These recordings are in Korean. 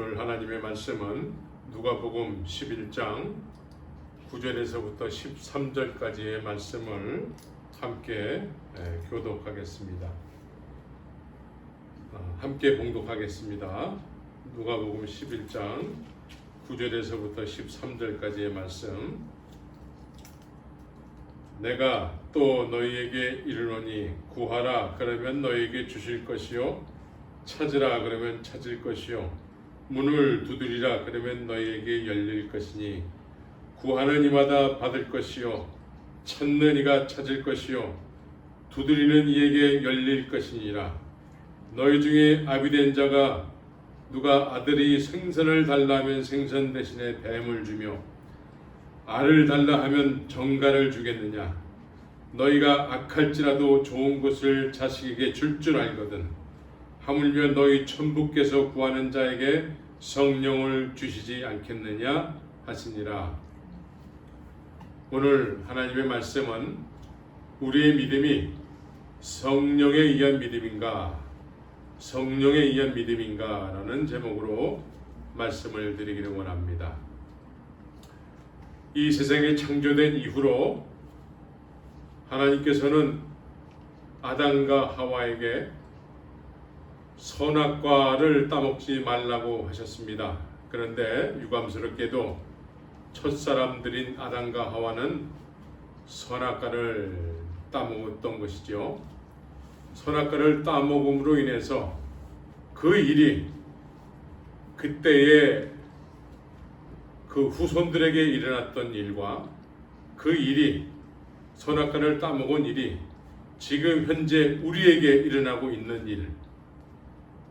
오늘 하나님의 말씀은 누가복음 11장 9절에서부터 13절까지의 말씀을 함께 교독하겠습니다. 함께 봉독하겠습니다. 누가복음 11장 9절에서부터 13절까지의 말씀. 내가 또 너희에게 이르노니 구하라 그러면 너희에게 주실 것이요 찾으라 그러면 찾을 것이요 문을 두드리라 그러면 너희에게 열릴 것이니 구하는 이마다 받을 것이요 찾는 이가 찾을 것이요 두드리는 이에게 열릴 것이니라. 너희 중에 아비된 자가 누가 아들이 생선을 달라 하면 생선 대신에 뱀을 주며 알을 달라 하면 정갈을 주겠느냐. 너희가 악할지라도 좋은 것을 자식에게 줄 줄 알거든 하물며 너희 천부께서 구하는 자에게 성령을 주시지 않겠느냐 하시니라. 오늘 하나님의 말씀은 우리의 믿음이 성령에 의한 믿음인가 성령에 의한 믿음인가 라는 제목으로 말씀을 드리기를 원합니다. 이 세상이 창조된 이후로 하나님께서는 아담과 하와에게 선악과를 따먹지 말라고 하셨습니다. 그런데 유감스럽게도 첫사람들인 아담과 하와는 선악과를 따먹었던 것이죠. 선악과를 따먹음으로 인해서 그 일이 그때의 그 후손들에게 일어났던 일과 그 일이 선악과를 따먹은 일이 지금 현재 우리에게 일어나고 있는 일,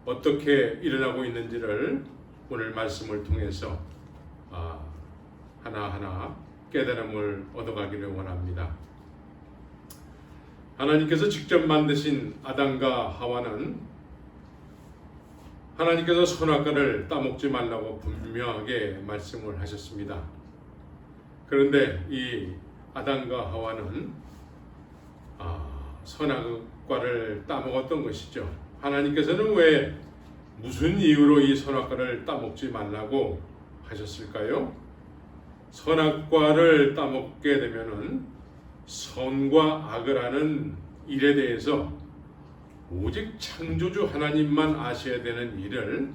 어떻게 일어나고 있는지를 오늘 말씀을 통해서 하나하나 깨달음을 얻어가기를 원합니다. 하나님께서 직접 만드신 아담과 하와는 하나님께서 선악과를 따먹지 말라고 분명하게 말씀을 하셨습니다. 그런데 이 아담과 하와는 선악과를 따먹었던 것이죠. 하나님께서는 왜 무슨 이유로 이 선악과를 따먹지 말라고 하셨을까요? 선악과를 따먹게 되면은 선과 악을 하는 일에 대해서 오직 창조주 하나님만 아셔야 되는 일을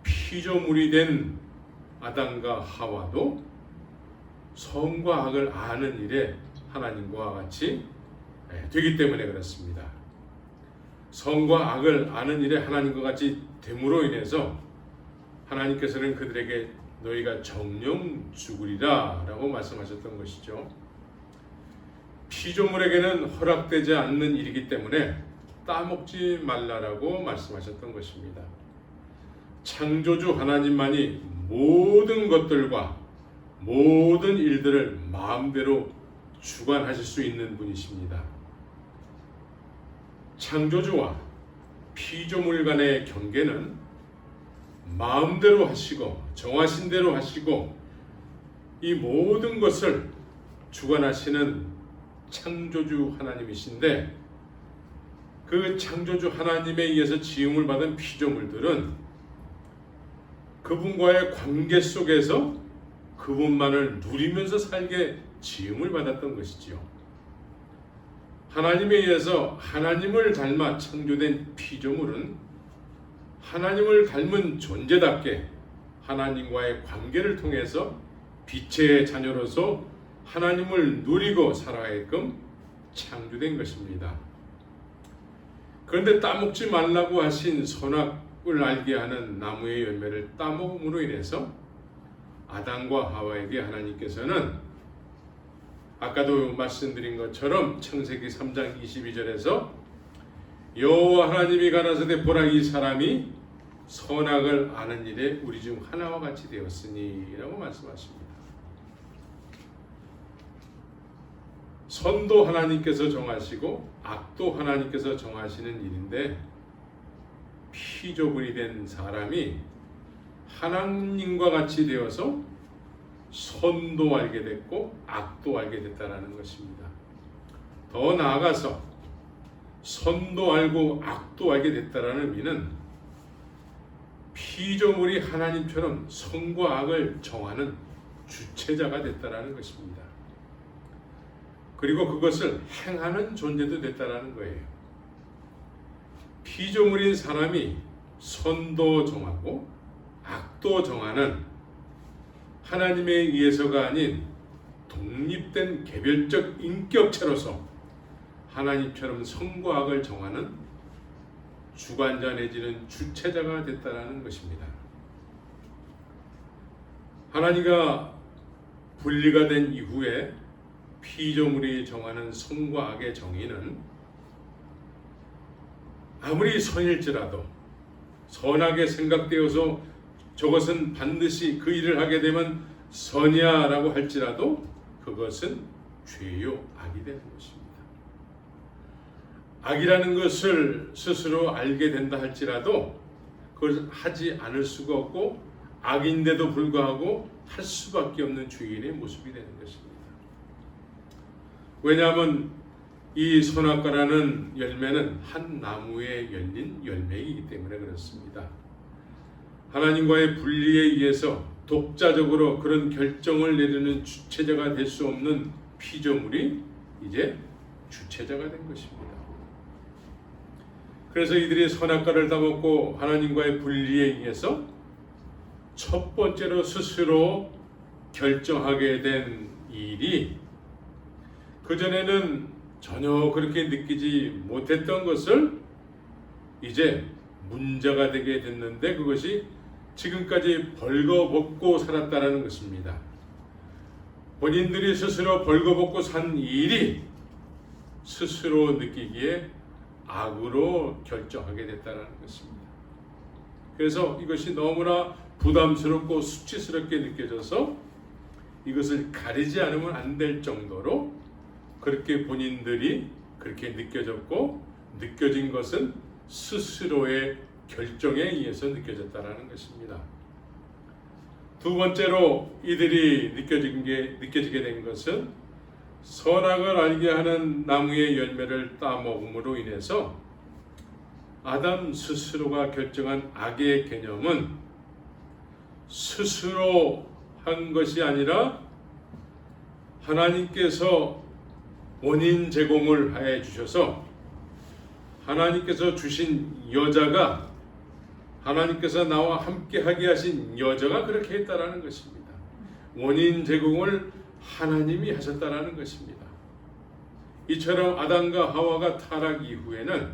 피조물이 된 아담과 하와도 선과 악을 아는 일에 하나님과 같이 되기 때문에 그렇습니다. 선과 악을 아는 일에 하나님과 같이 됨으로 인해서 하나님께서는 그들에게 너희가 정령 죽으리라 라고 말씀하셨던 것이죠. 피조물에게는 허락되지 않는 일이기 때문에 따먹지 말라라고 말씀하셨던 것입니다. 창조주 하나님만이 모든 것들과 모든 일들을 마음대로 주관하실 수 있는 분이십니다. 창조주와 피조물 간의 경계는 마음대로 하시고 정하신 대로 하시고 이 모든 것을 주관하시는 창조주 하나님이신데 그 창조주 하나님에 의해서 지음을 받은 피조물들은 그분과의 관계 속에서 그분만을 누리면서 살게 지음을 받았던 것이지요. 하나님에 의해서 하나님을 닮아 창조된 피조물은 하나님을 닮은 존재답게 하나님과의 관계를 통해서 빛의 자녀로서 하나님을 누리고 살아가게끔 창조된 것입니다. 그런데 따먹지 말라고 하신 선악을 알게 하는 나무의 열매를 따먹음으로 인해서 아담과 하와에게 하나님께서는 아까도 말씀드린 것처럼 창세기 3장 22절에서 여호와 하나님이 가라사대 보라 이 사람이 선악을 아는 일에 우리 중 하나와 같이 되었으니 라고 말씀하십니다. 선도 하나님께서 정하시고 악도 하나님께서 정하시는 일인데 피조물이 된 사람이 하나님과 같이 되어서 선도 알게 됐고 악도 알게 됐다라는 것입니다. 더 나아가서 선도 알고 악도 알게 됐다라는 의미는 피조물이 하나님처럼 선과 악을 정하는 주체자가 됐다라는 것입니다. 그리고 그것을 행하는 존재도 됐다라는 거예요. 피조물인 사람이 선도 정하고 악도 정하는 하나님에 의해서가 아닌 독립된 개별적 인격체로서 하나님처럼 선과 악을 정하는 주관자 내지는 주체자가 됐다라는 것입니다. 하나님과 분리가 된 이후에 피조물이 정하는 선과 악의 정의는 아무리 선일지라도 선하게 생각되어서 저것은 반드시 그 일을 하게 되면 선이야 라고 할지라도 그것은 죄요 악이 되는 것입니다. 악이라는 것을 스스로 알게 된다 할지라도 그걸 하지 않을 수가 없고 악인데도 불구하고 할 수밖에 없는 죄인의 모습이 되는 것입니다. 왜냐하면 이 선악과라는 열매는 한 나무에 열린 열매이기 때문에 그렇습니다. 하나님과의 분리에 의해서 독자적으로 그런 결정을 내리는 주체자가 될 수 없는 피조물이 이제 주체자가 된 것입니다. 그래서 이들이 선악과를 따먹고 하나님과의 분리에 의해서 첫 번째로 스스로 결정하게 된 일이 그전에는 전혀 그렇게 느끼지 못했던 것을 이제 문제가 되게 됐는데 그것이 지금까지 벌거벗고 살았다는 것입니다. 본인들이 스스로 벌거벗고 산 일이 스스로 느끼기에 악으로 결정하게 됐다는 것입니다. 그래서 이것이 너무나 부담스럽고 수치스럽게 느껴져서 이것을 가리지 않으면 안 될 정도로 그렇게 본인들이 그렇게 느껴졌고 느껴진 것은 스스로의 결정에 의해서 느껴졌다는 것입니다. 두 번째로 이들이 느껴지게 된 것은 선악을 알게 하는 나무의 열매를 따먹음으로 인해서 아담 스스로가 결정한 악의 개념은 스스로 한 것이 아니라 하나님께서 원인 제공을 해 주셔서 하나님께서 주신 여자가 하나님께서 나와 함께 하게 하신 여자가 그렇게 했다라는 것입니다. 원인 제공을 하나님이 하셨다라는 것입니다. 이처럼 아담과 하와가 타락 이후에는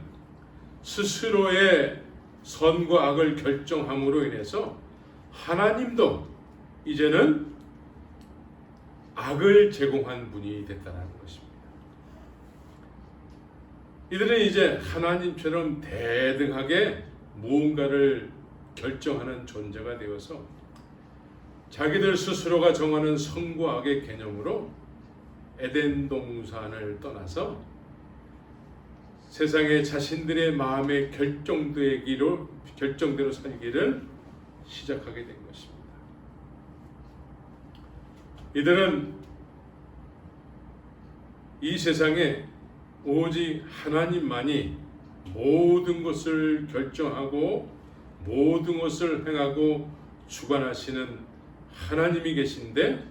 스스로의 선과 악을 결정함으로 인해서 하나님도 이제는 악을 제공한 분이 됐다라는 것입니다. 이들은 이제 하나님처럼 대등하게 무언가를 결정하는 존재가 되어서 자기들 스스로가 정하는 선과 악의 개념으로 에덴 동산을 떠나서 세상에 자신들의 마음의 결정대로 살기를 시작하게 된 것입니다. 이들은 이 세상에 오직 하나님만이 모든 것을 결정하고 모든 것을 행하고 주관하시는 하나님이 계신데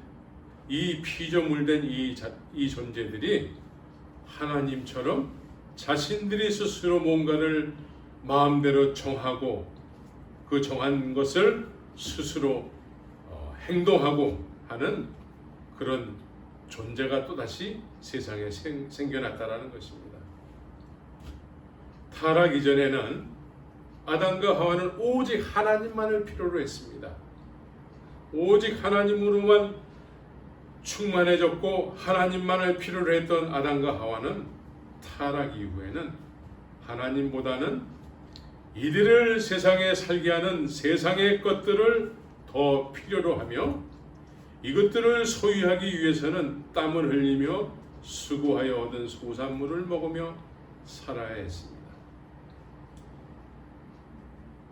이 피조물된 이 존재들이 하나님처럼 자신들이 스스로 뭔가를 마음대로 정하고 그 정한 것을 스스로 행동하고 하는 그런 존재가 또다시 세상에 생겨났다라는 것입니다. 타락 이전에는 아담과 하와는 오직 하나님만을 필요로 했습니다. 오직 하나님으로만 충만해졌고 하나님만을 필요로 했던 아담과 하와는 타락 이후에는 하나님보다는 이들을 세상에 살게 하는 세상의 것들을 더 필요로 하며 이것들을 소유하기 위해서는 땀을 흘리며 수고하여 얻은 소산물을 먹으며 살아야 했습니다.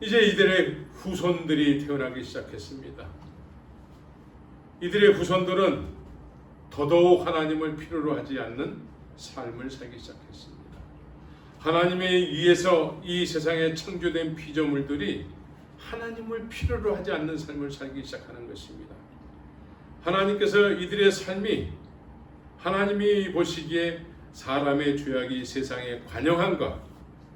이제 이들의 후손들이 태어나기 시작했습니다. 이들의 후손들은 더더욱 하나님을 필요로 하지 않는 삶을 살기 시작했습니다. 하나님에 의해서 이 세상에 창조된 피조물들이 하나님을 필요로 하지 않는 삶을 살기 시작하는 것입니다. 하나님께서 이들의 삶이 하나님이 보시기에 사람의 죄악이 세상에 관영한 것,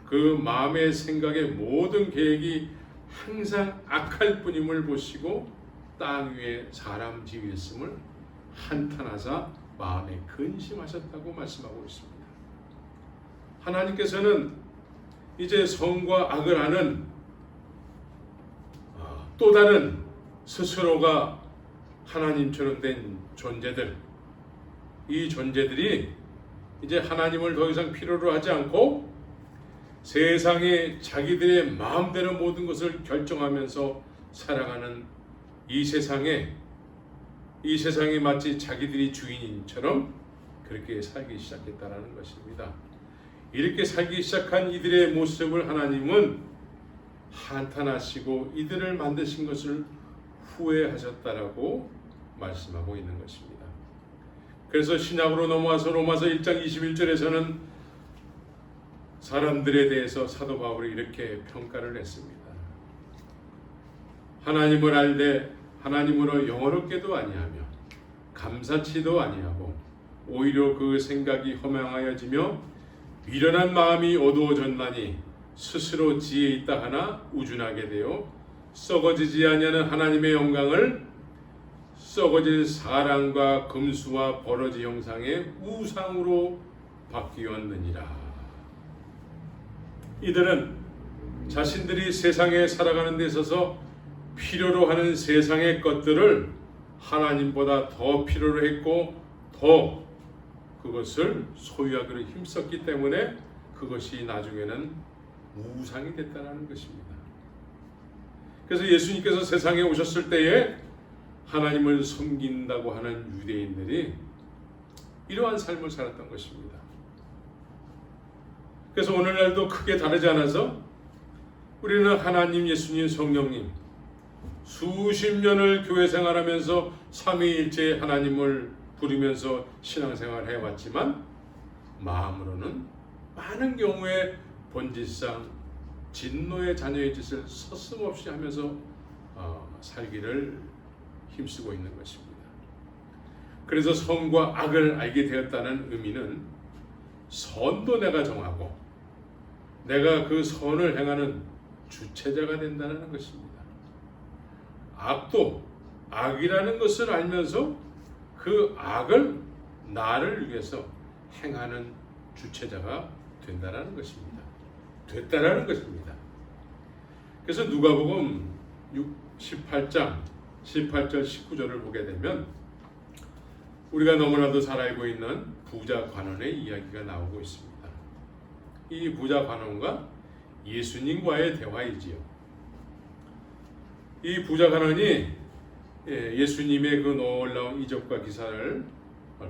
그 마음의 생각의 모든 계획이 항상 악할 뿐임을 보시고 땅 위에 사람 지으셨음을 한탄하사 마음에 근심하셨다고 말씀하고 있습니다. 하나님께서는 이제 선과 악을 하는 또 다른 스스로가 하나님처럼 된 존재들, 이 존재들이 이제 하나님을 더 이상 필요로 하지 않고 세상에 자기들의 마음대로 모든 것을 결정하면서 살아가는 이 세상에 마치 자기들이 주인처럼 그렇게 살기 시작했다는 것입니다. 이렇게 살기 시작한 이들의 모습을 하나님은 한탄하시고 이들을 만드신 것을 후회하셨다라고 말씀하고 있는 것입니다. 그래서 신약으로 넘어와서 로마서 1장 21절에서는 사람들에 대해서 사도 바울이 이렇게 평가를 했습니다. 하나님을 알되 하나님으로 영어롭게도 아니하며 감사치도 아니하고 오히려 그 생각이 허망하여지며 미련한 마음이 어두워졌나니 스스로 지혜 있다 하나 우준하게 되어 썩어지지 아니하는 하나님의 영광을 썩어질 사람과 금수와 버러지 형상의 우상으로 바뀌었느니라. 이들은 자신들이 세상에 살아가는 데 있어서 필요로 하는 세상의 것들을 하나님보다 더 필요로 했고 더 그것을 소유하기로 힘썼기 때문에 그것이 나중에는 우상이 됐다는 것입니다. 그래서 예수님께서 세상에 오셨을 때에 하나님을 섬긴다고 하는 유대인들이 이러한 삶을 살았던 것입니다. 그래서 오늘날도 크게 다르지 않아서 우리는 하나님, 예수님, 성령님 수십 년을 교회 생활하면서 삼위일체 하나님을 부르면서 신앙생활을 해왔지만 마음으로는 많은 경우에 본질상 진노의 자녀의 짓을 서슴없이 하면서 살기를 힘쓰고 있는 것입니다. 그래서 선과 악을 알게 되었다는 의미는 선도 내가 정하고 내가 그 선을 행하는 주체자가 된다는 것입니다. 악도 악이라는 것을 알면서 그 악을 나를 위해서 행하는 주체자가 된다는 것입니다. 됐다라는 것입니다. 그래서 누가복음 18장 18절 19절을 보게 되면 우리가 너무나도 잘 알고 있는 부자 관원의 이야기가 나오고 있습니다. 이 부자 관원과 예수님과의 대화이지요. 이 부자 관원이 예수님의 그 놀라운 이적과 기사를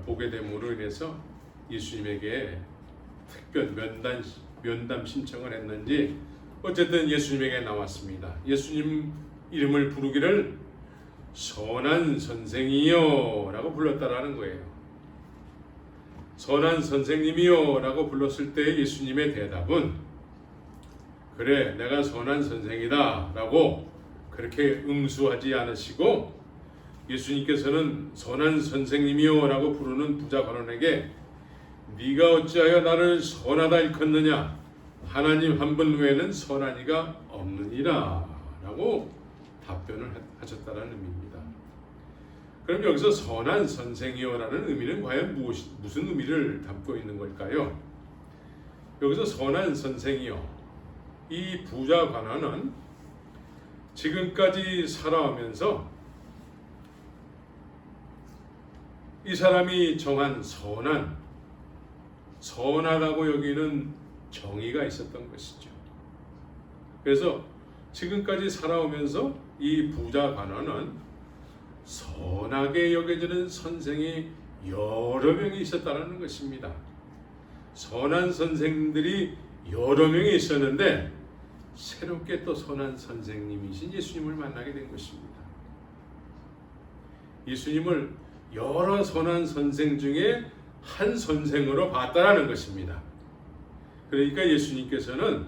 보게 됨으로 인해서 예수님에게 특별 면담 신청을 했는지 어쨌든 예수님에게 나왔습니다. 예수님 이름을 부르기를 선한 선생이요 라고 불렀다라는 거예요. 선한 선생님이요 라고 불렀을 때 예수님의 대답은 그래 내가 선한 선생이다 라고 그렇게 응수하지 않으시고 예수님께서는 선한 선생님이요 라고 부르는 부자 관원에게 네가 어찌하여 나를 선하다 일컫느냐 하나님 한 분 외에는 선한 이가 없느니라 라고 답변을 하셨다는 의미입니다. 그럼 여기서 선한 선생이요라는 의미는 과연 무슨 의미를 담고 있는 걸까요? 여기서 선한 선생이요, 이 부자 관원은 지금까지 살아오면서 이 사람이 정한 선하다고 여기는 정의가 있었던 것이죠. 그래서 지금까지 살아오면서 이 부자 관원은 선하게 여겨지는 선생이 여러 명이 있었다는 것입니다. 선한 선생들이 여러 명이 있었는데 새롭게 또 선한 선생님이신 예수님을 만나게 된 것입니다. 예수님을 여러 선한 선생 중에 한 선생으로 봤다라는 것입니다. 그러니까 예수님께서는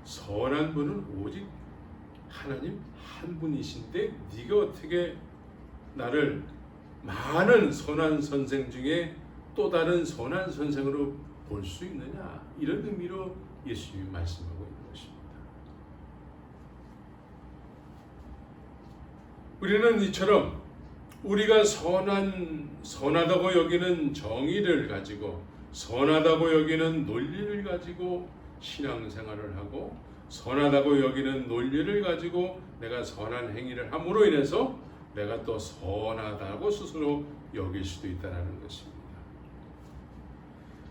선한 분은 오직 하나님 한 분이신데 네가 어떻게 나를 많은 선한 선생 중에 또 다른 선한 선생으로 볼 수 있느냐, 이런 의미로 예수님이 말씀하고 있는 것입니다. 우리는 이처럼 우리가 선하다고 여기는 정의를 가지고 선하다고 여기는 논리를 가지고 신앙생활을 하고 선하다고 여기는 논리를 가지고 내가 선한 행위를 함으로 인해서 내가 또 선하다고 스스로 여길 수도 있다는 것입니다.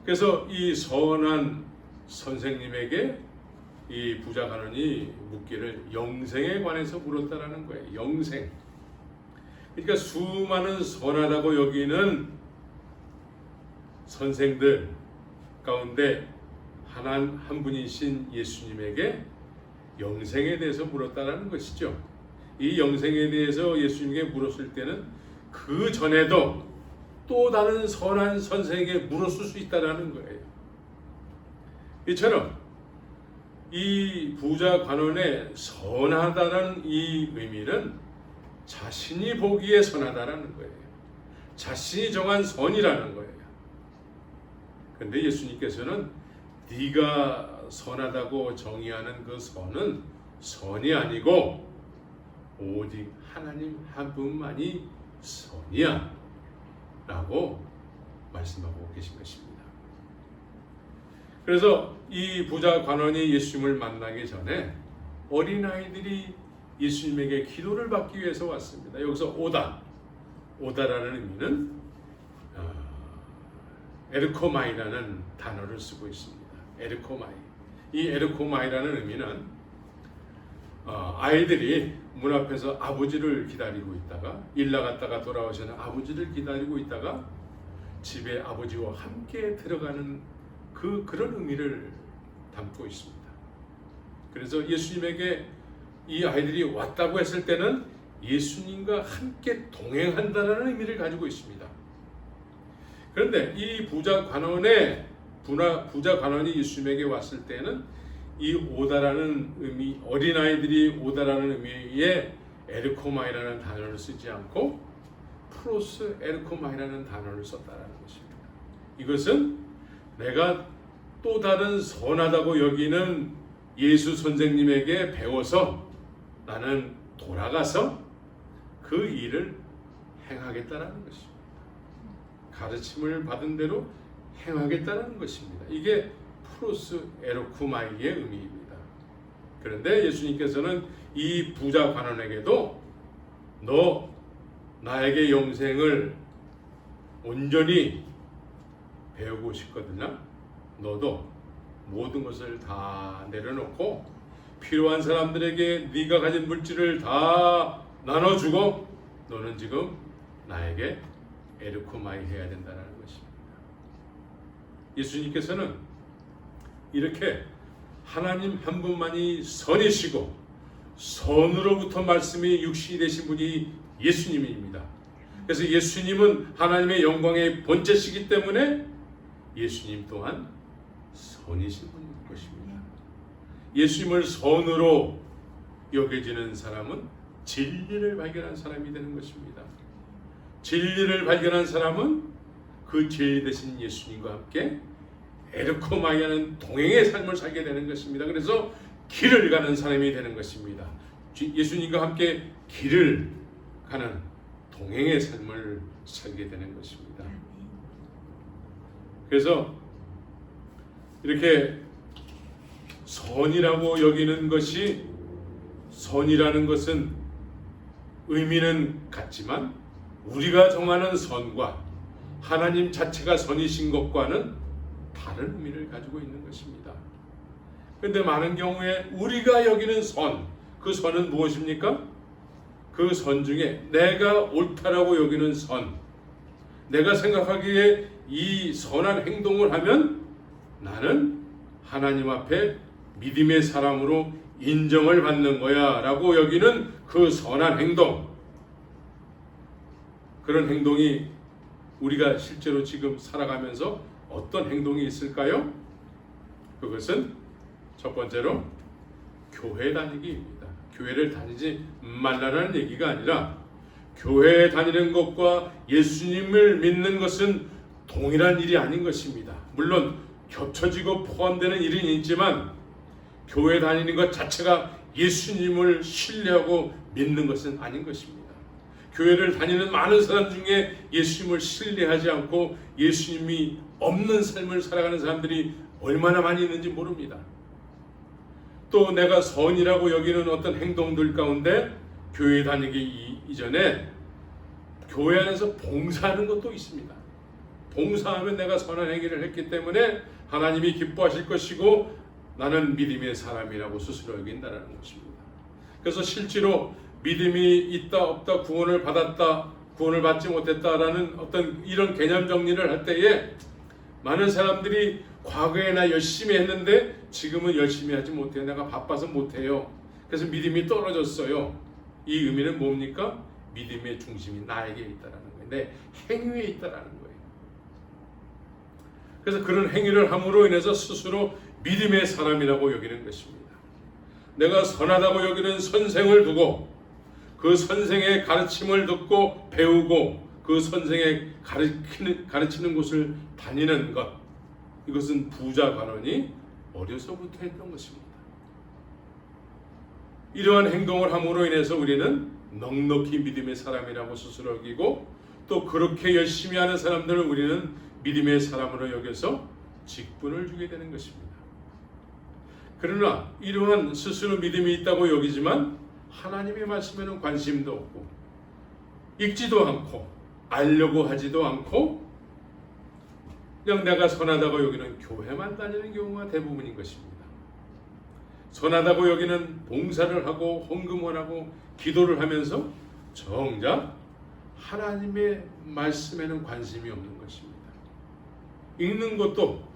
그래서 이 선한 선생님에게 이 부자 간원이 묻기를 영생에 관해서 물었다라는 거예요. 영생. 그러니까 수많은 선하다고 여기는 선생들 가운데 한 분이신 예수님에게 영생에 대해서 물었다라는 것이죠. 이 영생에 대해서 예수님에게 물었을 때는 그 전에도 또 다른 선한 선생에게 물었을 수 있다라는 거예요. 이처럼 이 부자 관원의 선하다는 이 의미는 자신이 보기에 선하다라는 거예요. 자신이 정한 선이라는 거예요. 그런데 예수님께서는 네가 선하다고 정의하는 그 선은 선이 아니고 오직 하나님 한 분만이 선이야 라고 말씀하고 계신 것입니다. 그래서 이 부자 관원이 예수님을 만나기 전에 어린아이들이 예수님에게 기도를 받기 위해서 왔습니다. 여기서 오다라는 의미는 에르코마이라는 단어를 쓰고 있습니다. 에르코마이. 이 에르코마이라는 의미는 아이들이 문 앞에서 아버지를 기다리고 있다가 일 나갔다가 돌아오시는 아버지를 기다리고 있다가 집에 아버지와 함께 들어가는 그런 의미를 담고 있습니다. 그래서 예수님에게 이 아이들이 왔다고 했을 때는 예수님과 함께 동행한다는 의미를 가지고 있습니다. 그런데 이 부자 관원이 예수님에게 왔을 때는 이 오다라는 의미, 어린아이들이 오다라는 의미의 에르코마이라는 단어를 쓰지 않고 프로스 에르코마이라는 단어를 썼다는 것입니다. 이것은 내가 또 다른 선하다고 여기는 예수 선생님에게 배워서 나는 돌아가서 그 일을 행하겠다는 것입니다. 가르침을 받은 대로 행하겠다는 것입니다. 이게 프로스 에르코마이의 의미입니다. 그런데 예수님께서는 이 부자 관원에게도 너 나에게 영생을 온전히 배우고 싶거든요. 너도 모든 것을 다 내려놓고 필요한 사람들에게 네가 가진 물질을 다 나눠주고 너는 지금 나에게 에르코마이 해야 된다는 것입니다. 예수님께서는 이렇게 하나님 한 분만이 선이시고 선으로부터 말씀이 육신이 되신 분이 예수님입니다. 그래서 예수님은 하나님의 영광의 본체시기 때문에 예수님 또한 선이신 분인 것입니다. 예수님을 선으로 여겨지는 사람은 진리를 발견한 사람이 되는 것입니다. 진리를 발견한 사람은 그 진리 되신 예수님과 함께 에르코마이하는 동행의 삶을 살게 되는 것입니다. 그래서 길을 가는 사람이 되는 것입니다. 예수님과 함께 길을 가는 동행의 삶을 살게 되는 것입니다. 그래서 이렇게 선이라고 여기는 것이, 선이라는 것은 의미는 같지만 우리가 정하는 선과 하나님 자체가 선이신 것과는 다른 의미를 가지고 있는 것입니다. 그런데 많은 경우에 우리가 여기는 선, 그 선은 무엇입니까? 그 선 중에 내가 옳다라고 여기는 선, 내가 생각하기에 이 선한 행동을 하면 나는 하나님 앞에 믿음의 사람으로 인정을 받는 거야 라고 여기는 그 선한 행동, 그런 행동이 우리가 실제로 지금 살아가면서 어떤 행동이 있을까요? 그것은 첫 번째로 교회 다니기입니다. 교회를 다니지 말라는 얘기가 아니라 교회에 다니는 것과 예수님을 믿는 것은 동일한 일이 아닌 것입니다. 물론 겹쳐지고 포함되는 일은 있지만 교회 다니는 것 자체가 예수님을 신뢰하고 믿는 것은 아닌 것입니다. 교회를 다니는 많은 사람 중에 예수님을 신뢰하지 않고 예수님이 없는 삶을 살아가는 사람들이 얼마나 많이 있는지 모릅니다. 또 내가 선이라고 여기는 어떤 행동들 가운데 교회 다니기 이전에 교회 안에서 봉사하는 것도 있습니다. 봉사하면 내가 선한 행위를 했기 때문에 하나님이 기뻐하실 것이고 나는 믿음의 사람이라고 스스로 여긴다는 것입니다. 그래서 실제로 믿음이 있다 없다, 구원을 받았다 구원을 받지 못했다라는 어떤 이런 개념 정리를 할 때에 많은 사람들이 과거에 나 열심히 했는데 지금은 열심히 하지 못해요. 내가 바빠서 못해요. 그래서 믿음이 떨어졌어요. 이 의미는 뭡니까? 믿음의 중심이 나에게 있다라는 거예요. 내 행위에 있다라는 거예요. 그래서 그런 행위를 함으로 인해서 스스로 믿음의 사람이라고 여기는 것입니다. 내가 선하다고 여기는 선생을 두고 그 선생의 가르침을 듣고 배우고 그 선생의 가르치는 곳을 다니는 것, 이것은 부자 관원이 어려서부터 했던 것입니다. 이러한 행동을 함으로 인해서 우리는 넉넉히 믿음의 사람이라고 스스로 여기고 또 그렇게 열심히 하는 사람들을 우리는 믿음의 사람으로 여겨서 직분을 주게 되는 것입니다. 그러나 이러한 스스로 믿음이 있다고 여기지만 하나님의 말씀에는 관심도 없고 읽지도 않고 알려고 하지도 않고 그냥 내가 선하다고 여기는 교회만 다니는 경우가 대부분인 것입니다. 선하다고 여기는 봉사를 하고 헌금을 하고 기도를 하면서 정작 하나님의 말씀에는 관심이 없는 것입니다. 읽는 것도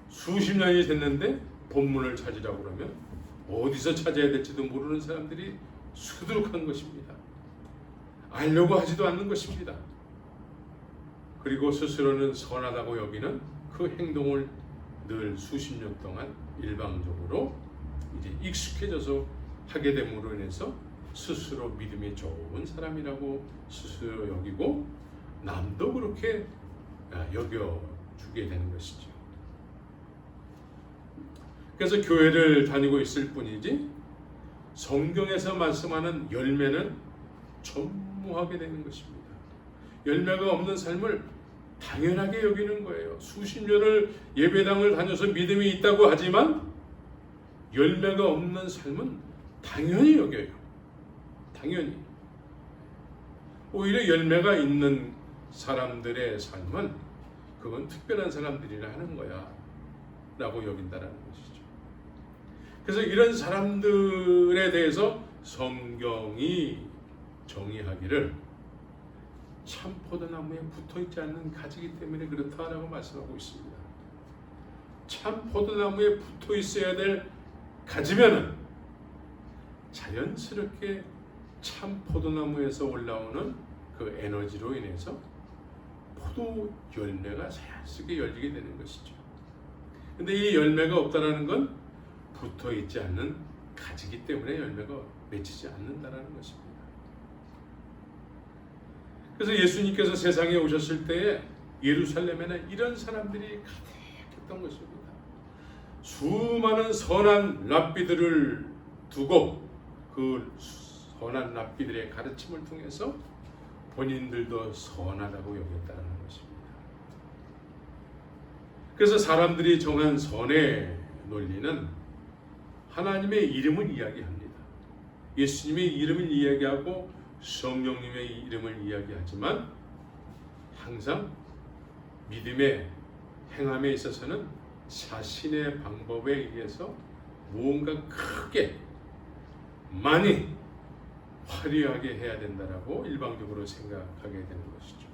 수십 년이 됐는데 본문을 찾으라고 그러면 어디서 찾아야 될지도 모르는 사람들이 수두룩한 것입니다. 알려고 하지도 않는 것입니다. 그리고 스스로는 선하다고 여기는 그 행동을 늘 수십 년 동안 일방적으로 이제 익숙해져서 하게 됨으로 인해서 스스로 믿음이 좋은 사람이라고 스스로 여기고 남도 그렇게 여겨주게 되는 것이죠. 그래서 교회를 다니고 있을 뿐이지 성경에서 말씀하는 열매는 전무하게 되는 것입니다. 열매가 없는 삶을 당연하게 여기는 거예요. 수십 년을 예배당을 다녀서 믿음이 있다고 하지만 열매가 없는 삶은 당연히 여겨요. 당연히. 오히려 열매가 있는 사람들의 삶은 그건 특별한 사람들이라 하는 거야 라고 여긴다라는 것이죠. 그래서 이런 사람들에 대해서 성경이 정의하기를 참 포도나무에 붙어있지 않는 가지기 때문에 그렇다라고 말씀하고 있습니다. 참 포도나무에 붙어있어야 될 가지면은 자연스럽게 참 포도나무에서 올라오는 그 에너지로 인해서 포도 열매가 자연스럽게 열리게 되는 것이죠. 근데 이 열매가 없다라는 건 붙어있지 않는 가지기 때문에 열매가 맺히지 않는다라는 것입니다. 그래서 예수님께서 세상에 오셨을 때에 예루살렘에는 이런 사람들이 가득했던 것입니다. 수많은 선한 랍비들을 두고 그 선한 랍비들의 가르침을 통해서 본인들도 선하다고 여겼다는 것입니다. 그래서 사람들이 정한 선의 논리는 하나님의 이름을 이야기합니다. 예수님의 이름을 이야기하고 성령님의 이름을 이야기하지만 항상 믿음의 행함에 있어서는 자신의 방법에 의해서 무언가 크게 많이 화려하게 해야 된다라고 일방적으로 생각하게 되는 것이죠.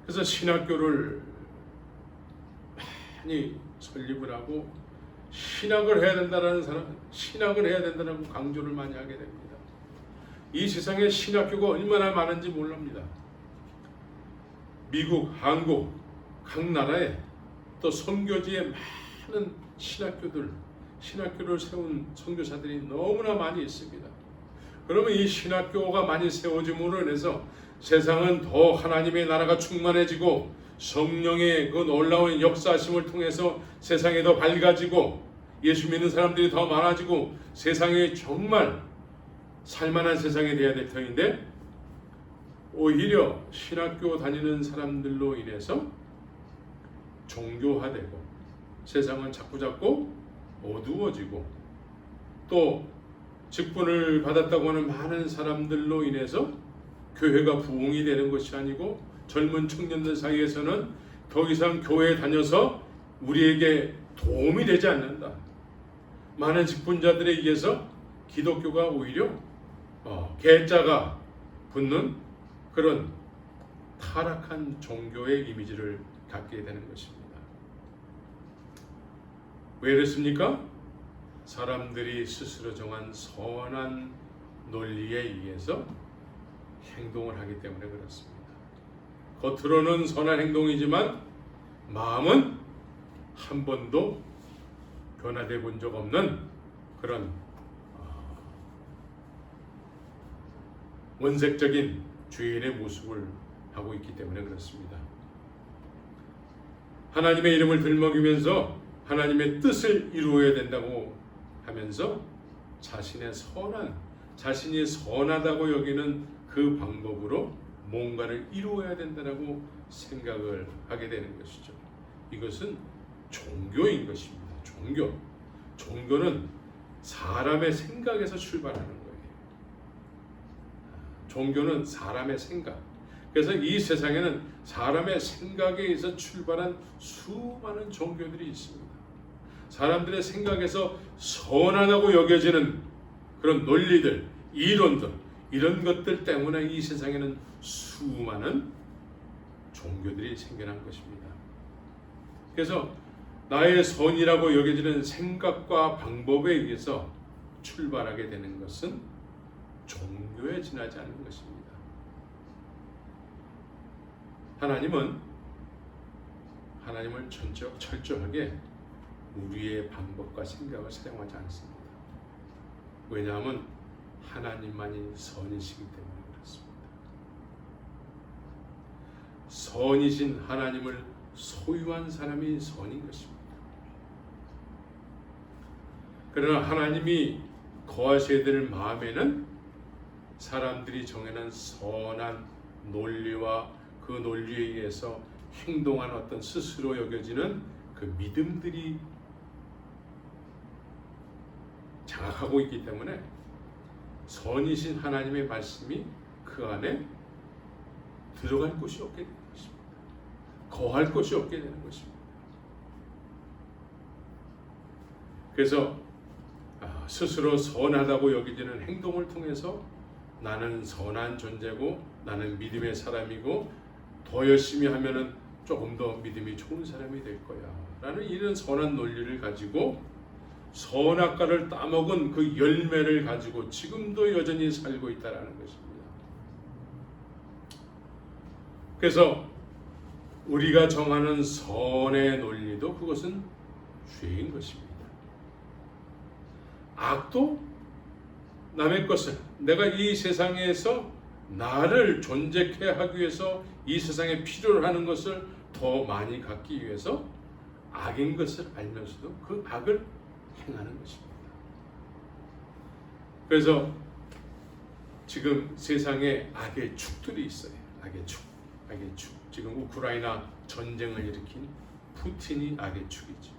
그래서 신학교를 많이 설립을 하고 신학을 해야 된다라는 사람, 신학을 해야 된다는 강조를 많이 하게 됩니다. 이 세상에 신학교가 얼마나 많은지 모릅니다. 미국, 한국, 각 나라에 또 선교지에 많은 신학교를 세운 선교사들이 너무나 많이 있습니다. 그러면 이 신학교가 많이 세워짐으로 인해서 세상은 더 하나님의 나라가 충만해지고 성령의 그 놀라운 역사하심을 통해서 세상이 더 밝아지고 예수 믿는 사람들이 더 많아지고 세상이 정말 살만한 세상이 되어야 될 터인데, 오히려 신학교 다니는 사람들로 인해서 종교화되고 세상은 자꾸자꾸 어두워지고, 또 직분을 받았다고 하는 많은 사람들로 인해서 교회가 부흥이 되는 것이 아니고 젊은 청년들 사이에서는 더 이상 교회에 다녀서 우리에게 도움이 되지 않는다. 많은 직분자들에 의해서 기독교가 오히려 개자가 붙는 그런 타락한 종교의 이미지를 갖게 되는 것입니다. 왜 그렇습니까? 사람들이 스스로 정한 선한 논리에 의해서 행동을 하기 때문에 그렇습니다. 겉으로는 선한 행동이지만 마음은 한 번도 변화되어 본 적 없는 그런 원색적인 죄인의 모습을 하고 있기 때문에 그렇습니다. 하나님의 이름을 들먹이면서 하나님의 뜻을 이루어야 된다고 하면서 자신이 선하다고 여기는 그 방법으로 뭔가를 이루어야 된다고 생각을 하게 되는 것이죠. 이것은 종교인 것입니다. 종교는 사람의 생각에서 출발하는 거예요. 종교는 사람의 생각. 그래서 이 세상에는 사람의 생각에 의해서 출발한 수많은 종교들이 있습니다. 사람들의 생각에서 선하다고 여겨지는 그런 논리들, 이론들, 이런 것들 때문에 이 세상에는 수많은 종교들이 생겨난 것입니다. 그래서 나의 선이라고 여겨지는 생각과 방법에 의해서 출발하게 되는 것은 종교에 지나지 않는 것입니다. 하나님을 철저하게 우리의 방법과 생각을 사용하지 않습니다. 왜냐하면 하나님만이 선이시기 때문에 그렇습니다. 선이신 하나님을 소유한 사람이 선인 것입니다. 그러나 하나님이 거하셔야 될 마음에는 사람들이 정해놓은 선한 논리와 그 논리에 의해서 행동하는 어떤 스스로 여겨지는 그 믿음들이 장악하고 있기 때문에 선이신 하나님의 말씀이 그 안에 들어갈 곳이 없게 되는 것입니다. 거할 곳이 없게 되는 것입니다. 그래서 스스로 선하다고 여기지는 행동을 통해서 나는 선한 존재고 나는 믿음의 사람이고 더 열심히 하면은 조금 더 믿음이 좋은 사람이 될 거야 라는 이런 선한 논리를 가지고 선악과를 따먹은 그 열매를 가지고 지금도 여전히 살고 있다는 것입니다. 그래서 우리가 정하는 선의 논리도 그것은 죄인 것입니다. 악도 남의 것을, 내가 이 세상에서 나를 존재케 하기 위해서 이 세상에 필요로 하는 것을 더 많이 갖기 위해서 악인 것을 알면서도 그 악을 행하는 것입니다. 그래서 지금 세상에 악의 축들이 있어요. 악의 축. 지금 우크라이나 전쟁을 일으킨 푸틴이 악의 축이죠.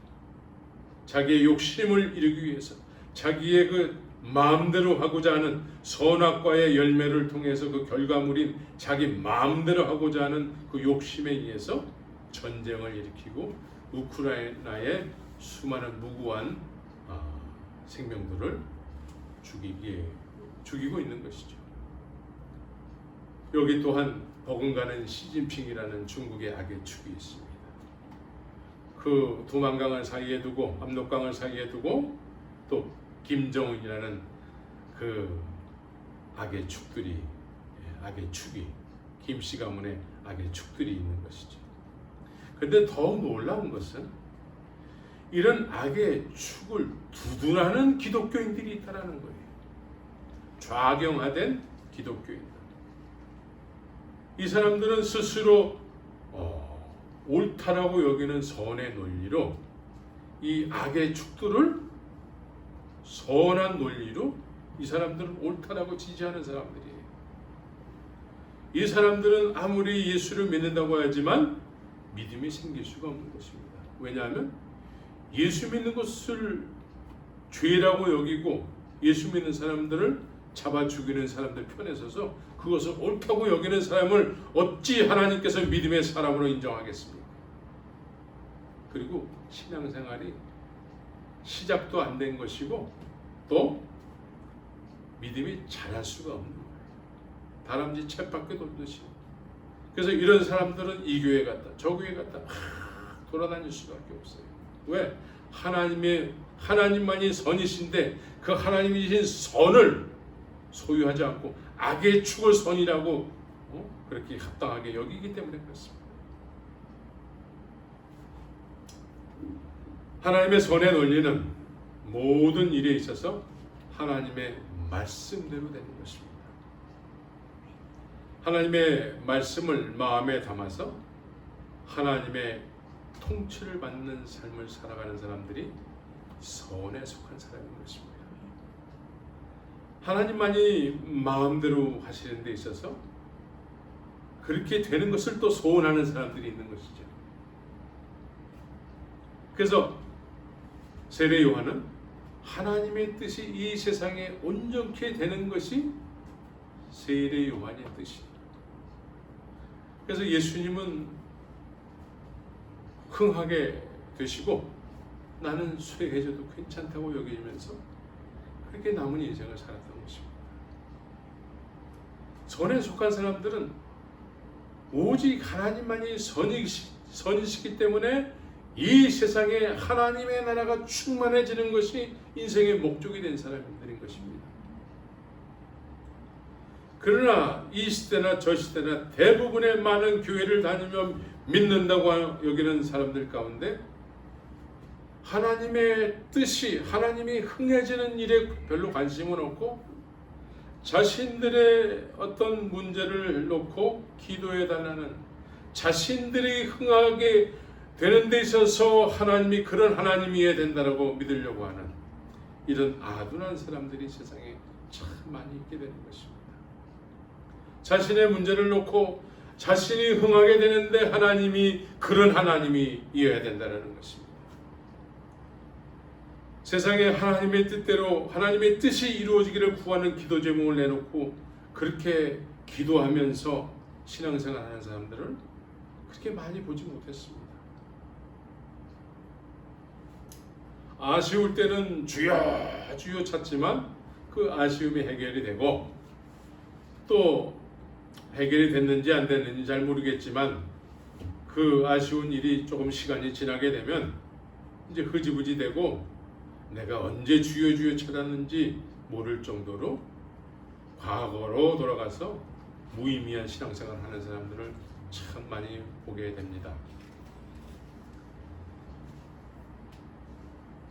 자기의 욕심을 이루기 위해서 자기의 그 마음대로 하고자 하는 선악과의 열매를 통해서 그 결과물인 자기 마음대로 하고자 하는 그 욕심에 의해서 전쟁을 일으키고 우크라이나의 수많은 무고한 생명들을 죽이고 있는 것이죠. 여기 또한 버금가는 시진핑이라는 중국의 악의 축이 있습니다. 그 두만강을 사이에 두고 압록강을 사이에 두고 또 김정은이라는 그 악의 축이 김씨 가문의 악의 축들이 있는 것이죠. 그런데 더욱 놀라운 것은 이런 악의 축을 두둔하는 기독교인들이 있다라는 거예요. 좌경화된 기독교인들. 이 사람들은 스스로 옳다라고 여기는 선의 논리로 이 악의 축들을 선한 논리로 이 사람들은 옳다라고 지지하는 사람들이에요. 이 사람들은 아무리 예수를 믿는다고 하지만 믿음이 생길 수가 없는 것입니다. 왜냐하면 예수 믿는 것을 죄라고 여기고 예수 믿는 사람들을 잡아 죽이는 사람들 편에 서서 그것을 옳다고 여기는 사람을 어찌 하나님께서 믿음의 사람으로 인정하겠습니까? 그리고 신앙생활이 시작도 안 된 것이고 또 믿음이 자랄 수가 없는 거예요. 다람쥐 쳇바퀴 돌듯이. 그래서 이런 사람들은 이 교회 갔다 저 교회 갔다 돌아다닐 수밖에 없어요. 왜? 하나님만이 선이신데 그 하나님이신 선을 소유하지 않고 악의 축을 선이라고 그렇게 합당하게 여기기 때문에 그렇습니다. 하나님의 선의 논리는 모든 일에 있어서 하나님의 말씀대로 되는 것입니다. 하나님의 말씀을 마음에 담아서 하나님의 통치를 받는 삶을 살아가는 사람들이 선에 속한 사람인 것입니다. 하나님만이 마음대로 하시는 데 있어서 그렇게 되는 것을 또 소원하는 사람들이 있는 것이죠. 그래서 세례 요한은 하나님의 뜻이 이 세상에 온전케 되는 것이 세례 요한의 뜻이에요. 그래서 예수님은 흥하게 되시고 나는 쇠해져도 괜찮다고 여기면서 그렇게 남은 인생을 살았던 것입니다. 선에 속한 사람들은 오직 하나님만이 선이시기 때문에 이 세상에 하나님의 나라가 충만해지는 것이 인생의 목적이 된 사람들인 것입니다. 그러나 이 시대나 저 시대나 대부분의 많은 교회를 다니며 믿는다고 여기는 사람들 가운데 하나님의 뜻이 하나님이 흥해지는 일에 별로 관심은 없고 자신들의 어떤 문제를 놓고 기도해 달라는 자신들이 흥하게 되는 데 있어서 하나님이 그런 하나님이어야 된다고 믿으려고 하는 이런 아둔한 사람들이 세상에 참 많이 있게 되는 것입니다. 자신의 문제를 놓고 자신이 흥하게 되는데 하나님이 그런 하나님이어야 된다는 것입니다. 세상에 하나님의 뜻대로 하나님의 뜻이 이루어지기를 구하는 기도 제목을 내놓고 그렇게 기도하면서 신앙생활하는 사람들을 그렇게 많이 보지 못했습니다. 아쉬울 때는 주여 주여 찾지만 그 아쉬움이 해결이 되고 또 해결이 됐는지 안 됐는지 잘 모르겠지만 그 아쉬운 일이 조금 시간이 지나게 되면 이제 흐지부지 되고 내가 언제 주여 주여 찾았는지 모를 정도로 과거로 돌아가서 무의미한 신앙생활을 하는 사람들을 참 많이 보게 됩니다.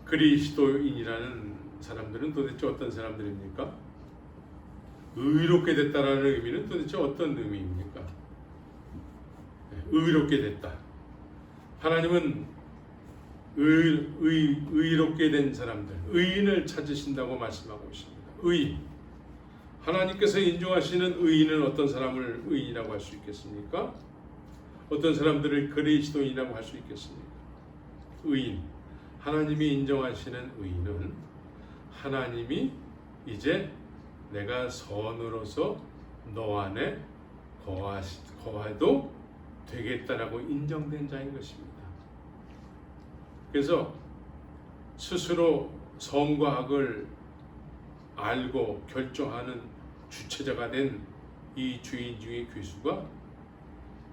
그리스도인이라는 사람들은 도대체 어떤 사람들입니까? 의롭게 됐다라는 의미는 도대체 어떤 의미입니까? 의롭게 됐다. 하나님은 의롭게 된 사람들, 의인을 찾으신다고 말씀하고 있습니다. 의인. 하나님께서 인정하시는 의인은 어떤 사람을 의인이라고 할 수 있겠습니까? 어떤 사람들을 그리스도인이라고 할 수 있겠습니까? 의인. 하나님이 인정하시는 의인은 하나님이 이제 내가 선으로서 너 안에 거해도 되겠다라고 인정된 자인 것입니다. 그래서 스스로 선과 악을 알고 결정하는 주체자가 된 이 죄인 중의 괴수가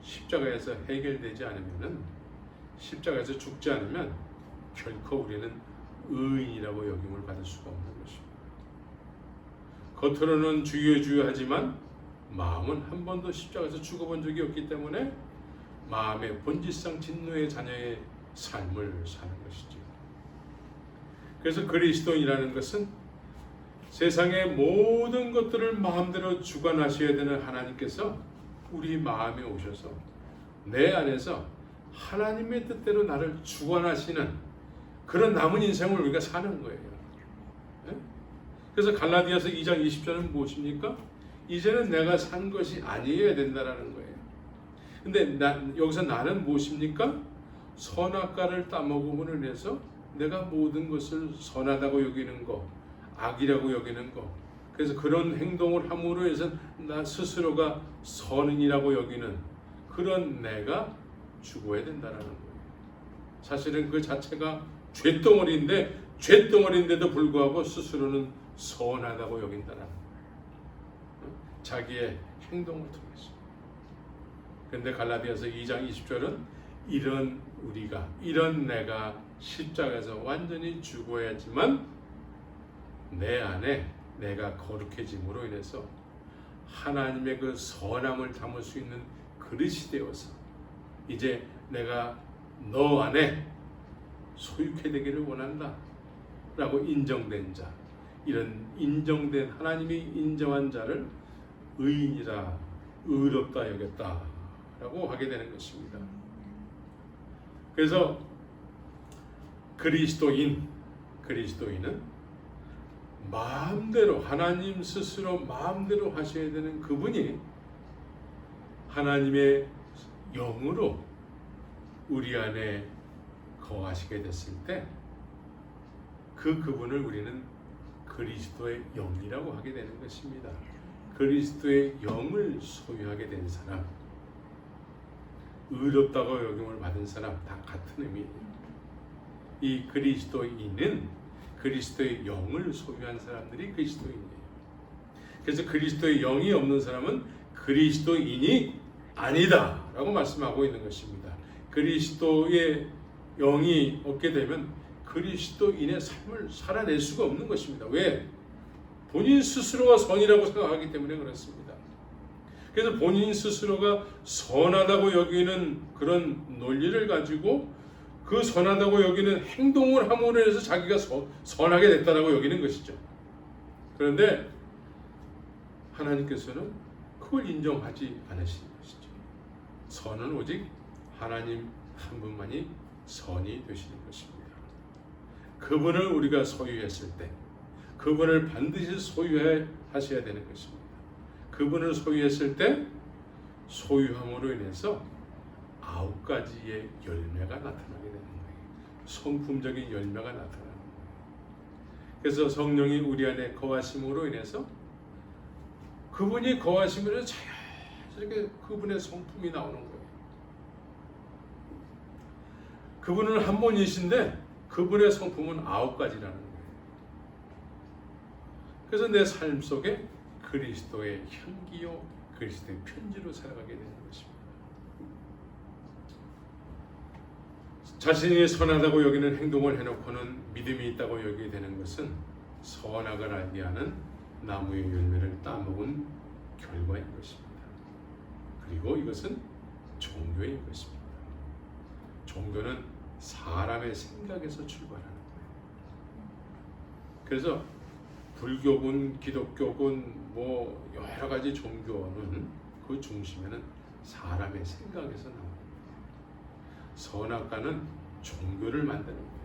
십자가에서 해결되지 않으면 십자가에서 죽지 않으면 결코 우리는 의인이라고 여김을 받을 수가 없는 것입니다. 겉으로는 주여 주여 하지만 마음은 한 번도 십자가에서 죽어본 적이 없기 때문에 마음의 본질상 진노의 자녀의 삶을 사는 것이죠. 그래서 그리스도인이라는 것은 세상의 모든 것들을 마음대로 주관하셔야 되는 하나님께서 우리 마음에 오셔서 내 안에서 하나님의 뜻대로 나를 주관하시는 그런 남은 인생을 우리가 사는 거예요. 그래서 갈라디아서 2장 20절은 무엇입니까? 이제는 내가 산 것이 아니어야 된다라는 거예요. 근데 여기서 나는 무엇입니까? 선악과를 따먹음으로 인해서 내가 모든 것을 선하다고 여기는 거, 악이라고 여기는 거, 그래서 그런 행동을 함으로 해서 나 스스로가 선인이라고 여기는 그런 내가 죽어야 된다는 거예요. 사실은 그 자체가 죄덩어리인데도 불구하고 스스로는 선하다고 여긴다는 거예요. 자기의 행동을 통해서. 그런데 갈라디아서 2장 20절은 이런 내가 십자가에서 완전히 죽어야지만 내 안에 내가 거룩해짐으로 인해서 하나님의 그 선함을 담을 수 있는 그릇이 되어서 이제 내가 너 안에 소유케 되기를 원한다 라고 인정된 자, 이런 인정된 하나님이 인정한 자를 의인이라 의롭다 여겼다 라고 하게 되는 것입니다. 그래서 그리스도인은 마음대로 하나님 스스로 마음대로 하셔야 되는 그분이 하나님의 영으로 우리 안에 거하시게 됐을 때 그분을 우리는 그리스도의 영이라고 하게 되는 것입니다. 그리스도의 영을 소유하게 된 사람, 의롭다고 여김을 받은 사람 다 같은 의미예요. 이 그리스도인은 그리스도의 영을 소유한 사람들이 그리스도인이에요. 그래서 그리스도의 영이 없는 사람은 그리스도인이 아니다 라고 말씀하고 있는 것입니다. 그리스도의 영이 없게 되면 그리스도인의 삶을 살아낼 수가 없는 것입니다. 왜? 본인 스스로가 선이라고 생각하기 때문에 그렇습니다. 그래서 본인 스스로가 선하다고 여기는 그런 논리를 가지고 그 선하다고 여기는 행동을 함으로 해서 자기가 선하게 됐다라고 여기는 것이죠. 그런데 하나님께서는 그걸 인정하지 않으시는 것이죠. 선은 오직 하나님 한 분만이 선이 되시는 것입니다. 그분을 우리가 소유했을 때 그분을 반드시 소유하셔야 되는 것입니다. 그분을 소유했을 때 소유함으로 인해서 9가지의 열매가 나타나게 되는 거예요. 성품적인 열매가 나타나는 거예요. 그래서 성령이 우리 안에 거하심으로 인해서 그분이 거하심으로 자연스럽게 그분의 성품이 나오는 거예요. 그분은 한 분이신데 그분의 성품은 9가지라는 거예요. 그래서 내 삶 속에 그리스도의 향기요 그리스도의 편지로 살아가게 되는 것입니다. 자신이 선하다고 여기는 행동을 해놓고는 믿음이 있다고 여기게 되는 것은 선악을 알게 하는 나무의 열매를 따먹은 결과인 것입니다. 그리고 이것은 종교인 것입니다. 종교는 사람의 생각에서 출발하는 거예요. 그래서 불교군, 기독교군, 뭐 여러 가지 종교는 그 중심에는 사람의 생각에서 나옵니다. 선악과는 종교를 만드는 거예요.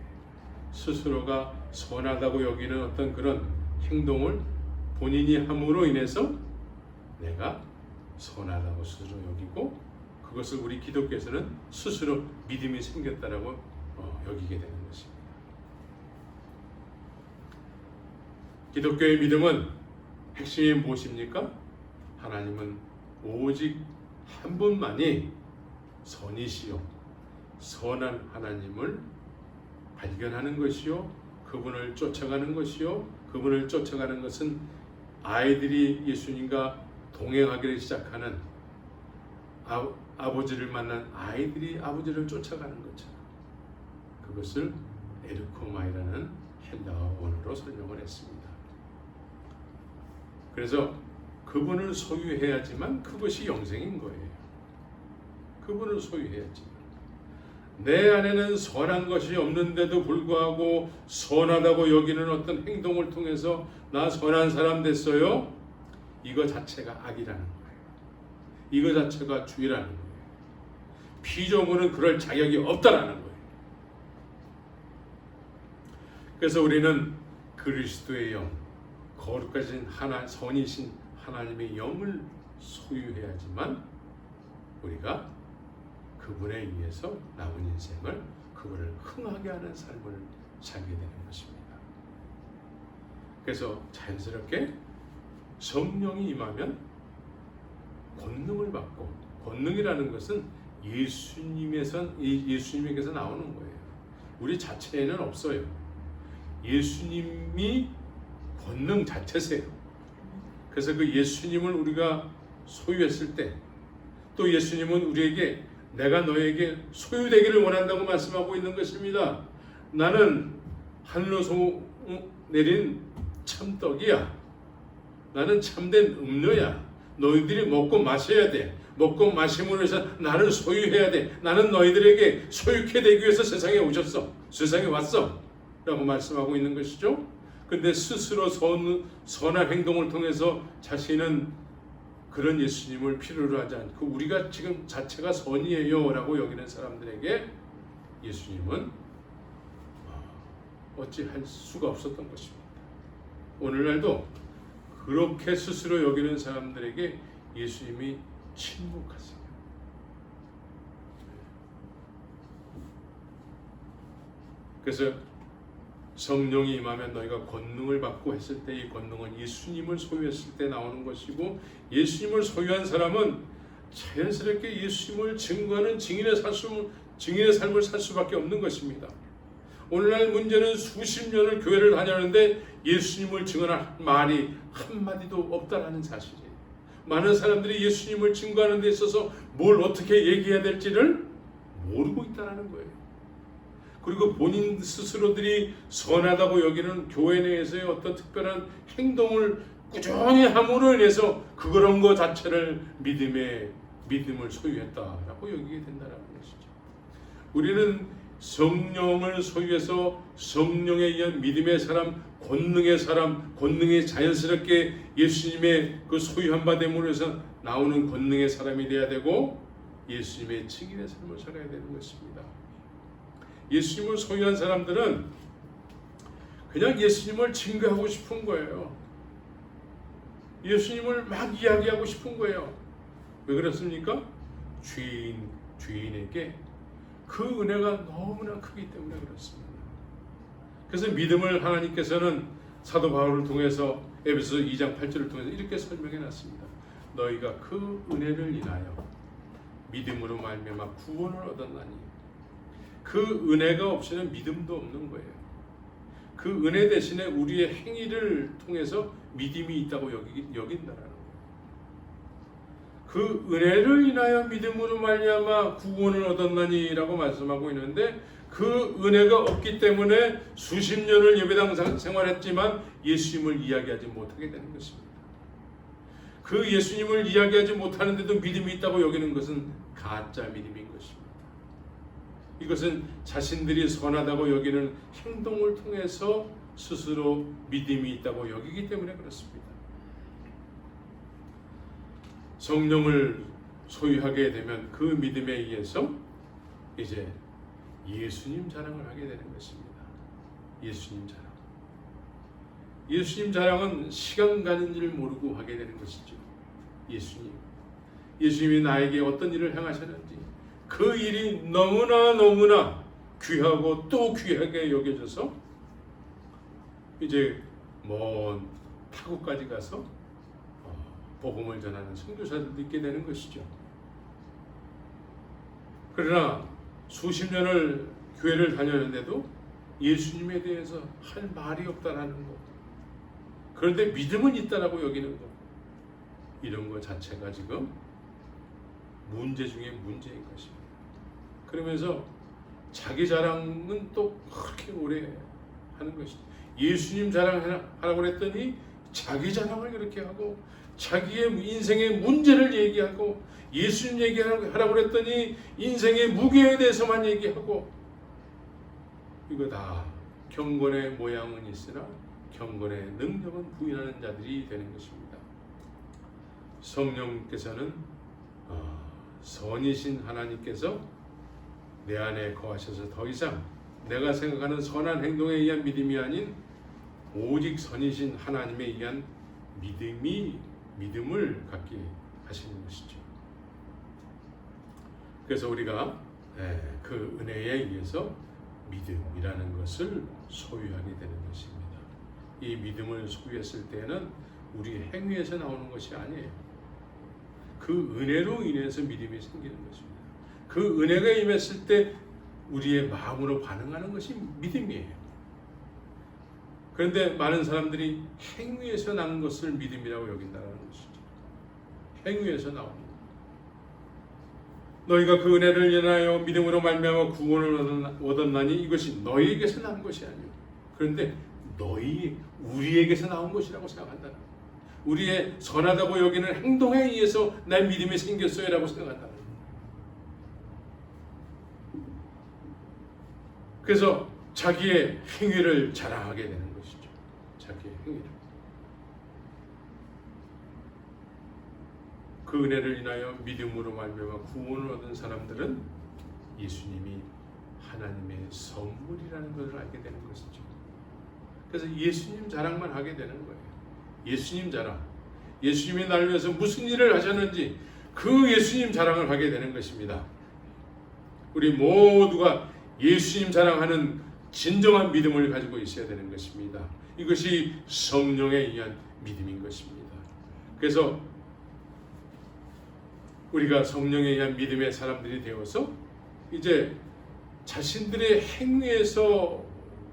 스스로가 선하다고 여기는 어떤 그런 행동을 본인이 함으로 인해서 내가 선하다고 스스로 여기고 그것을 우리 기독교에서는 스스로 믿음이 생겼다라고 여기게 되는 것입니다. 기독교의 믿음은 핵심이 무엇입니까? 하나님은 오직 한 분만이 선이시요 선한 하나님을 발견하는 것이요 그분을 쫓아가는 것이요 그분을 쫓아가는 것은 아이들이 예수님과 동행하기를 시작하는 아버지를 만난 아이들이 아버지를 쫓아가는 것처럼 그것을 에르코마이라는 헬라어 원어로 설명을 했습니다. 그래서 그분을 소유해야지만 그것이 영생인 거예요. 그분을 소유해야지만 내 안에는 선한 것이 없는데도 불구하고 선하다고 여기는 어떤 행동을 통해서 나 선한 사람 됐어요? 이거 자체가 악이라는 거예요. 이거 자체가 죄라는 거예요. 피조물은 그럴 자격이 없다라는 거예요. 그래서 우리는 그리스도의 영, 거룩하신 선이신 하나님의 영을 소유해야지만 우리가 그분에 의해서 남은 인생을 그분을 흥하게 하는 삶을 살게 되는 것입니다. 그래서 자연스럽게 성령이 임하면 권능을 받고, 권능이라는 것은 예수님에게서 나오는 거예요. 우리 자체에는 없어요. 예수님이 권능 자체세요. 그래서 그 예수님을 우리가 소유했을 때, 또 예수님은 우리에게 내가 너에게 소유되기를 원한다고 말씀하고 있는 것입니다. 나는 하늘로 내린 참떡이야. 나는 참된 음료야. 너희들이 먹고 마셔야 돼. 먹고 마심으로 해서 나를 소유해야 돼. 나는 너희들에게 소유케 되기 위해서 세상에 오셨어. 세상에 왔어. 라고 말씀하고 있는 것이죠. 근데 스스로 선한 행동을 통해서 자신은 그런 예수님을 필요로 하지 않고 우리가 지금 자체가 선이에요 라고 여기는 사람들에게 예수님은 어찌할 수가 없었던 것입니다. 오늘날도 그렇게 스스로 여기는 사람들에게 예수님이 침묵하세요. 그래서 성령이 임하면 너희가 권능을 받고 했을 때 이 권능은 예수님을 소유했을 때 나오는 것이고, 예수님을 소유한 사람은 자연스럽게 예수님을 증거하는 증인의 삶을 살 수밖에 없는 것입니다. 오늘날 문제는 수십 년을 교회를 다녔는데 예수님을 증언할 말이 한마디도 없다라는 사실이에요. 많은 사람들이 예수님을 증거하는 데 있어서 뭘 어떻게 얘기해야 될지를 모르고 있다는 거예요. 그리고 본인 스스로들이 선하다고 여기는 교회 내에서의 어떤 특별한 행동을 꾸준히 함으로 인해서 그런 것 자체를 믿음을 소유했다라고 여기게 된다는 것이죠. 우리는 성령을 소유해서 성령에 의한 믿음의 사람, 권능이 자연스럽게 예수님의 그 소유한 바 됨으로 해서 나오는 권능의 사람이 되어야 되고, 예수님의 증인의 삶을 살아야 되는 것입니다. 예수님을 소유한 사람들은 그냥 예수님을 증거하고 싶은 거예요. 예수님을 막 이야기하고 싶은 거예요. 왜 그렇습니까? 주인에게 그 은혜가 너무나 크기 때문에 그렇습니다. 그래서 믿음을 하나님께서는 사도 바울을 통해서 에베소 2장 8절을 통해서 이렇게 설명해 놨습니다. 너희가 그 은혜를 인하여 믿음으로 말미암아 구원을 얻었나니, 그 은혜가 없이는 믿음도 없는 거예요. 그 은혜 대신에 우리의 행위를 통해서 믿음이 있다고 여긴다라는 거예요. 그 은혜를 인하여 믿음으로 말미암아 구원을 얻었나니라고 말씀하고 있는데, 그 은혜가 없기 때문에 수십 년을 예배당 생활했지만 예수님을 이야기하지 못하게 되는 것입니다. 그 예수님을 이야기하지 못하는데도 믿음이 있다고 여기는 것은 가짜 믿음인 것입니다. 이것은 자신들이 선하다고 여기는 행동을 통해서 스스로 믿음이 있다고 여기기 때문에 그렇습니다. 성령을 소유하게 되면 그 믿음에 의해서 이제 예수님 자랑을 하게 되는 것입니다. 예수님 자랑. 예수님 자랑은 시간 가는 줄 모르고 하게 되는 것이죠. 예수님이 나에게 어떤 일을 행하셨는지, 그 일이 너무나 귀하고 또 귀하게 여겨져서 이제 먼 타국까지 가서 복음을 전하는 선교사들도 있게 되는 것이죠. 그러나 수십 년을 교회를 다녔는데도 예수님에 대해서 할 말이 없다라는 것, 그런데 믿음은 있다라고 여기는 것, 이런 것 자체가 지금 문제 중에 문제인 것입니다. 그러면서 자기 자랑은 또 그렇게 오래 하는 것이죠. 예수님 자랑하라고 그랬더니 자기 자랑을 그렇게 하고 자기의 인생의 문제를 얘기하고 예수님 얘기하라고 그랬더니 인생의 무게에 대해서만 얘기하고 이거 다 경건의 모양은 있으나 경건의 능력은 부인하는 자들이 되는 것입니다. 성령께서는 선이신 하나님께서 내 안에 거하셔서 더 이상 내가 생각하는 선한 행동에 의한 믿음이 아닌 오직 선이신 하나님에 의한 믿음을 갖게 하시는 것이죠. 그래서 우리가 그 은혜에 의해서 믿음이라는 것을 소유하게 되는 것입니다. 이 믿음을 소유했을 때는 우리 행위에서 나오는 것이 아니에요. 그 은혜로 인해서 믿음이 생기는 것입니다. 그 은혜가 임했을 때 우리의 마음으로 반응하는 것이 믿음이에요. 그런데 많은 사람들이 행위에서 나는 것을 믿음이라고 여긴다는 것이죠. 행위에서 나오는 것. 너희가 그 은혜를 인하여 믿음으로 말미암아 구원을 얻었나니 이것이 너희에게서 난 것이 아니요. 그런데 우리에게서 나온 것이라고 생각한다는 거예요. 우리의 선하다고 여기는 행동에 의해서 내 믿음이 생겼어요라고 생각한다는 거예요. 그래서 자기의 행위를 자랑하게 되는 것이죠. 자기의 행위를. 그 은혜를 인하여 믿음으로 말미암아 구원을 얻은 사람들은 예수님이 하나님의 선물이라는 것을 알게 되는 것이죠. 그래서 예수님 자랑만 하게 되는 거예요. 예수님 자랑. 예수님이 나를 위해서 무슨 일을 하셨는지 그 예수님 자랑을 하게 되는 것입니다. 우리 모두가 예수님 자랑하는 진정한 믿음을 가지고 있어야 되는 것입니다. 이것이 성령에 의한 믿음인 것입니다. 그래서 우리가 성령에 의한 믿음의 사람들이 되어서 이제 자신들의 행위에서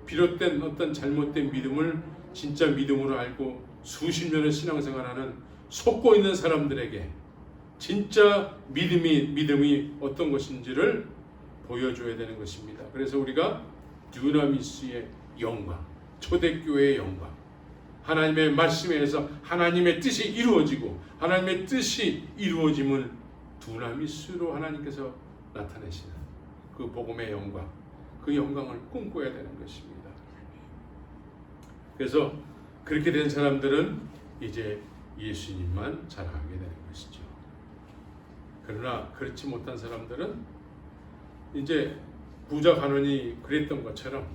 비롯된 어떤 잘못된 믿음을 진짜 믿음으로 알고 수십 년의 신앙생활하는 속고 있는 사람들에게 진짜 믿음이 어떤 것인지를 보여줘야 되는 것입니다. 그래서 우리가 듀나미스의 영광, 초대교회의 영광, 하나님의 말씀에 의해서 하나님의 뜻이 이루어지고 하나님의 뜻이 이루어짐을 듀나미스로 하나님께서 나타내시는 그 복음의 영광, 그 영광을 꿈꿔야 되는 것입니다. 그래서 그렇게 된 사람들은 이제 예수님만 자랑하게 되는 것이죠. 그러나 그렇지 못한 사람들은 이제 부자 간원이 그랬던 것처럼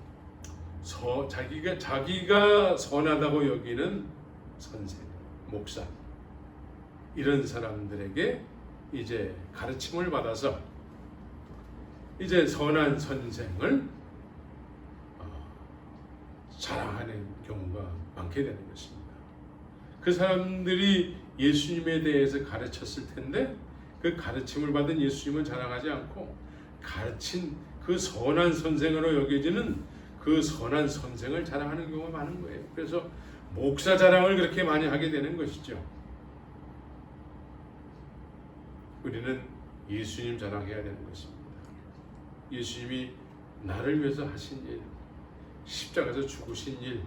자기가 선하다고 여기는 선생, 목사 이런 사람들에게 이제 가르침을 받아서 이제 선한 선생을 자랑하는 경우가 많게 되는 것입니다. 그 사람들이 예수님에 대해서 가르쳤을 텐데 그 가르침을 받은 예수님은 자랑하지 않고 가르친 그 선한 선생으로 여겨지는 그 선한 선생을 자랑하는 경우가 많은 거예요. 그래서 목사 자랑을 그렇게 많이 하게 되는 것이죠. 우리는 예수님 자랑해야 되는 것입니다. 예수님이 나를 위해서 하신 일, 십자가에서 죽으신 일,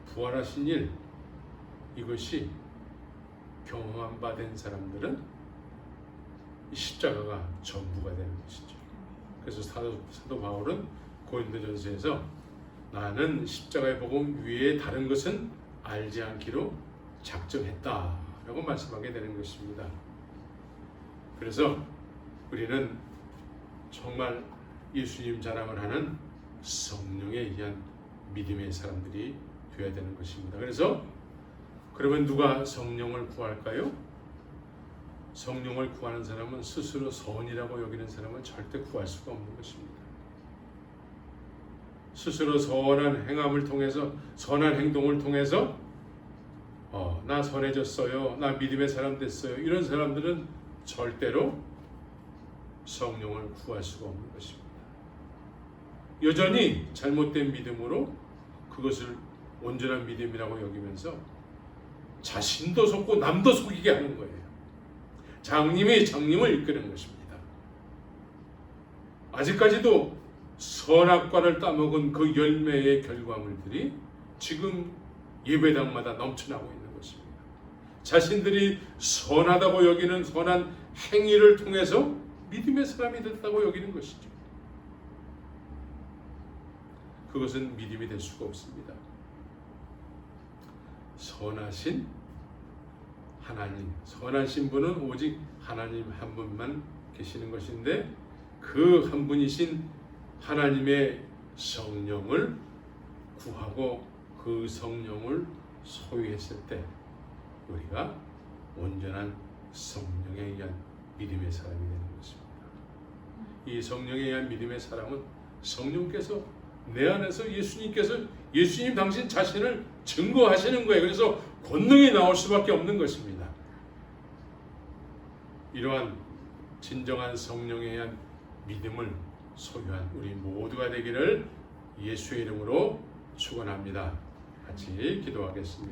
부활하신 일, 이것이 경험한 바 된 사람들은 이 십자가가 전부가 되는 것이죠. 그래서 사도 바울은 고린도전서에서 나는 십자가의 복음 위에 다른 것은 알지 않기로 작정했다라고 말씀하게 되는 것입니다. 그래서 우리는 정말 예수님 자랑을 하는 성령에 의한 믿음의 사람들이 되어야 되는 것입니다. 그래서 그러면 누가 성령을 구할까요? 성령을 구하는 사람은 스스로 선이라고 여기는 사람은 절대 구할 수가 없는 것입니다. 스스로 선한 행함을 통해서 선한 행동을 통해서 나 선해졌어요, 나 믿음의 사람 됐어요, 이런 사람들은 절대로 성령을 구할 수가 없는 것입니다. 여전히 잘못된 믿음으로 그것을 온전한 믿음이라고 여기면서 자신도 속고 남도 속이게 하는 거예요. 장님이 장님을 이끄는 것입니다. 아직까지도 선악과를 따먹은 그 열매의 결과물들이 지금 예배당마다 넘쳐나고 있는 것입니다. 자신들이 선하다고 여기는 선한 행위를 통해서 믿음의 사람이 됐다고 여기는 것이죠. 그것은 믿음이 될 수가 없습니다. 선하신 하나님, 선하신 분은 오직 하나님 한 분만 계시는 것인데 그 한 분이신 하나님의 성령을 구하고 그 성령을 소유했을 때 우리가 온전한 성령에 의한 믿음의 사람이 되는 것입니다. 이 성령에 의한 믿음의 사람은 성령께서 내 안에서 예수님 당신 자신을 증거하시는 거예요. 그래서 권능이 나올 수밖에 없는 것입니다. 이러한 진정한 성령에 의한 믿음을 소유한 우리 모두가 되기를 예수의 이름으로 축원합니다. 같이 기도하겠습니다.